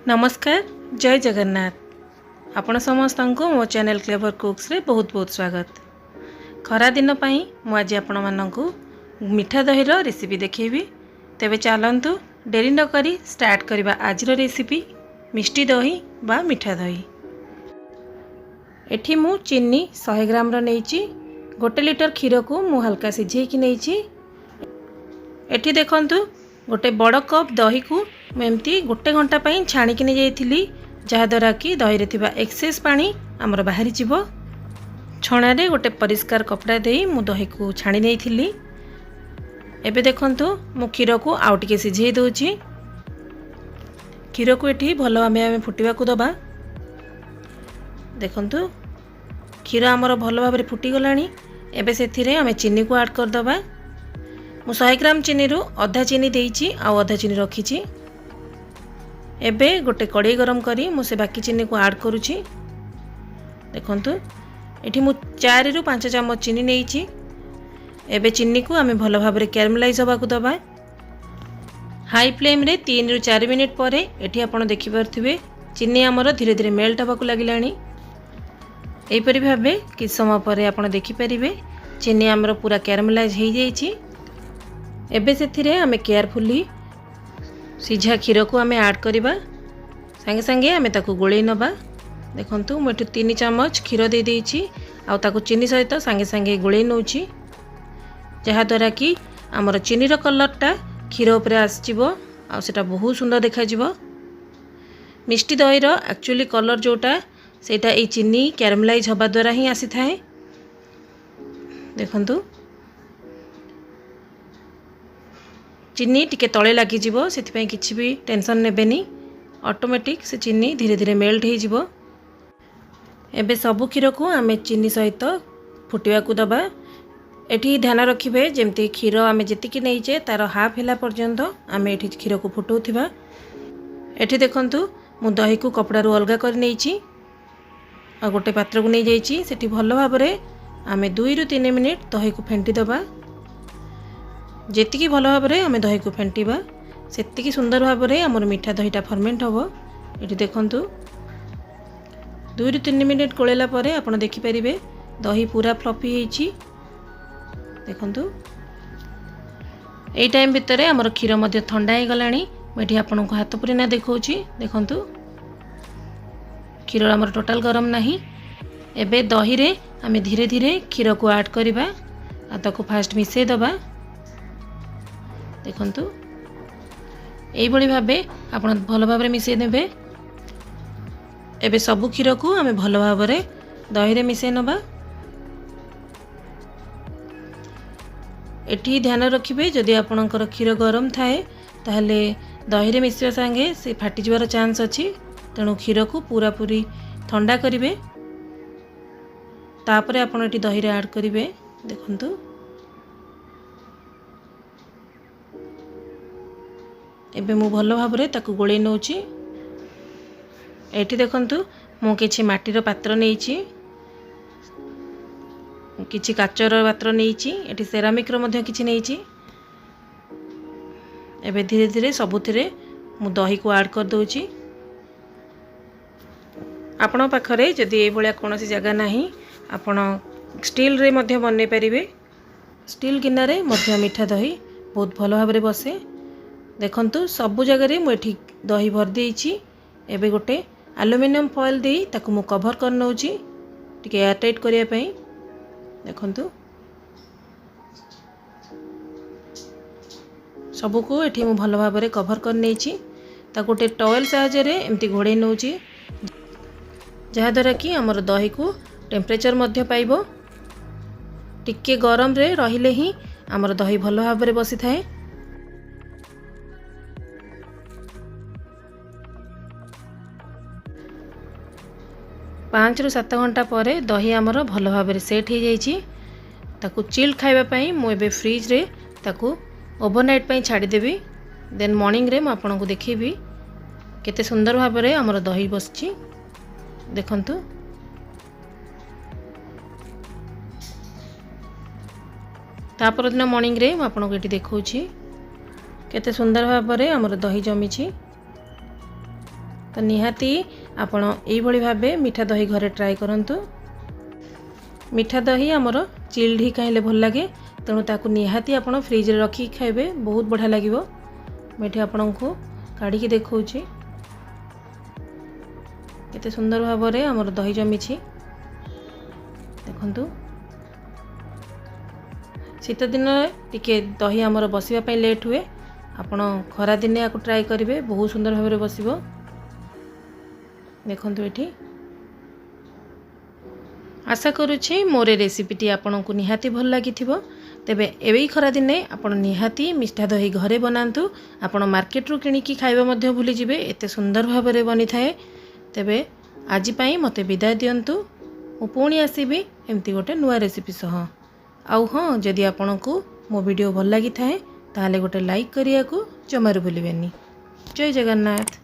नमस्कार जय जगन्नाथ आपण समस्त को मो चैनल क्लेवर कुक्स रे बहुत बहुत स्वागत। खरा दिन पाई मु आज आपण मानकु मिठा दही रो रेसिपी देखेबी। तेबे चलंतु डेरी न करी स्टार्ट करबा आज रो रेसिपी मिष्टी दही बा मिठा दही। एठी मु चीनी 100 ग्राम रो नेइची। 1 लिटर क्षीर को मु हल्का सिझे कि नेइची। एठी देखंतु गोटे बड़ कप दही को एमती 1 घंटा पाई छाणिकी नहीं जाइथिली, जहाद्वारा कि दही रे थिबा एक्सेस पानी आमर बाहरी जीवो। छणारे गोटे परिष्कार कपड़ा दे मु दही को छाणी नेइथिली। एबे देखंतु मु क्षीर को आउ टिके सिझे दोची। क्षीर को एठी भलो आमे फुटिबा को दबा। देखंतु क्षीर आमर भलो भाबरे फुटी गलानी। एबे सेथिरे आमे चीनी को ऐड कर दबा। मु 100 ग्राम चीनी रु अधा चीनी देइची आ अधा चीनी रखीची। एबे गोटे कड़ाई गरम करी मु से बाकी चीनी को ऐड करूची। देखंतु एठी मु 4 रु 5 चम्मच चीनी नेइची। एबे चीनी को आमे भलो भाबरे कैरमलाइज होबा को दबा। हाई फ्लेम रे 3 रु 4 मिनिट परे एठी आपण देखि परथिबे चीनी हमर धीरे धीरे मेल्ट होबा को लागिलानी। एई परि भाबे कि समय परे आपण देखि परिबे चीनी हमर पूरा कैरमलाइज हेई जाईची। एबे सेथिरे आमे केयरफुली सीझा क्षीर को आमे ऐड करिबा। संगे संगे आमे ताकू गोळेई नबा। देखंतु मु 3 चम्मच क्षीर दे देइची आ ताकू चीनी सहित संगे संगे गोळेई नउची, जहा द्वारा कि हमर चीनी रो कलरटा क्षीर ऊपर आसीबो आ सेटा बहुत सुंदर देखा जिवो। मिष्टी दही रो एक्चुअली कलर जोटा सेटा ए चीनी कैरमलाइज होबा द्वारा ही आसी थाए। देखंतु चीनी टिके तले लगी जीवो, सेथिपई किछि भी टेंशन नेबेनी। ऑटोमेटिक से चीनी धीरे धीरे मेल्ट हो जीवो। एबे सबु क्षीर को आमे चीनी सहित फुटिवा को दबा। एठी ध्यान रखिबे जेमती क्षीर आमे जेतिकी नेइचे तार हाफ हेला पर्यंत आमे एठी क्षीर को फुटौथिबा। एठी देखंतु मु दही को कपड़ा रु अलगा कर नेइची आ गोटे पात्र को नै जाइची। सेठी भलो भाबरे आमे 2 रु 3 मिनिट दही को फेंटी दबा। जेतिकी भलो भाबरे आमे दही को फेंटीबा सेतिकी सुंदर भाबरे हमर मिठा दहीटा फर्मेंट होबो। एठी देखंतु 2 रु 3 मिनिट कोलेला परे आपण देखि परिबे दही पूरा फ्लफी हेची। देखंतु एई टाइम भितरे हमर क्षीर मध्ये ठंडा हे गलानी। मेठी आपण को हाथ पुरी ना देखौची। देखंतु क्षीर हमर टोटल गरम नाही। एबे दही रे आमे धीरे धीरे क्षीर को ऐड करिबा आ ताको फास्ट मिसे दबा। देखंतु एई बळी भाबे आपण भलो भाबरे मिसे नेबे। एबे सबु क्षीर को आमे भलो भाबरे दही रे मिसे नबा। एठी ध्यान रखिबे जदि आपणकर क्षीर गरम थाए ताहले दही रे मिसवा संगे से फाटी जवार चांस अछि। तेणु क्षीर को पूरा पूरी ठंडा करिवे तापरे आपण एठी दही रे ऐड करिवे। देखंतु एबे मु भलो भाबरे ताकू गोळेई नउची। एठी देखंतु मु किछि माटीर पात्र नेइची, किछि काचर पात्र नेइची, एठी सेरामिक रो मध्ये किछि नेइची। एबे धीरे धीरे सबुथिरे मु दही को ऐड कर दोची। आपण पाखरे जदि ए भलिया कोनोसी जगह नाही आपण स्टील रे मध्ये बनै परिबे। स्टील गिनारे मध्ये मिठा दही बहुत भलो भाबरे बसे। देखंतु सबु जगह रे मुठी दही भर देइची। एबे गोटे एल्युमिनियम फॉइल दे ताकू मु कवर कर नउची टिके एयर टाइट करिया पई। देखंतु सबु को एठी मु भलो भाबरे कवर कर नेइची। ता गोटे टॉवेल सहायता रे एमती घोड़े नउची, जहा द्वारा कि हमर दही को टेम्परेचर मध्ये पाइबो। टिके गरम रे रहिले ही हमर दही भलो भाबरे बसी थाए। 5 रु 7 घंटा परे दही आमर भलो भाबरे सेट हो जाइची। ताकू चिल्ड खाइबा पई मु एबे फ्रिज रे ताकू ओवरनाइट पई छाडी देबी। देन मॉर्निंग रे मु आपन को देखिबी केते सुंदर भाबरे हमर दही बसची। देखंतु तापर दिन मॉर्निंग रे मु आपन को एटी देखौची केते सुंदर भाबरे हमर दही जमीची। तो निहाती आपण एई भली भाबे मीठा दही घरे ट्राए करंतु। मीठा दही आमर चिल्ड ही खाइले भल लगे, तेणु ताकू निहाती आपण फ्रिज रे रखी खाइबे, बहुत बढ़िया लागिवो। मैं आपण को काढ़ी देखौछि केते सुंदर भाव रे आमर दही जमी देखंतु। शीत दिन टिके दही आमर बसिबा पई लेट हुए, आपण खरा दिने याकू ट्राए करिवे, बहुत सुंदर भाव रे बसिबो। देखंतु एठी आशा करुछि मोर रेसिपीटी आपको निहाती भल लगी। तेबे एवं खरा दिने आपण निहाती मिठा दही घरे बनातु। आपण मार्केट रू किणिकी खाइबा मध्ये भूली जिवे, एते सुंदर भाव रे बनी थाए। तेबे आज पई मते विदाय दियंतु। मु पुणी आसीबी एमती गोटे नुआ रेसिपी सह। आउ हाँ, जदि आपनको मो वीडियो भल लगी थाए ताले गोटे लाइक करिया को जमारू भूलिबेनी। जय जगन्नाथ।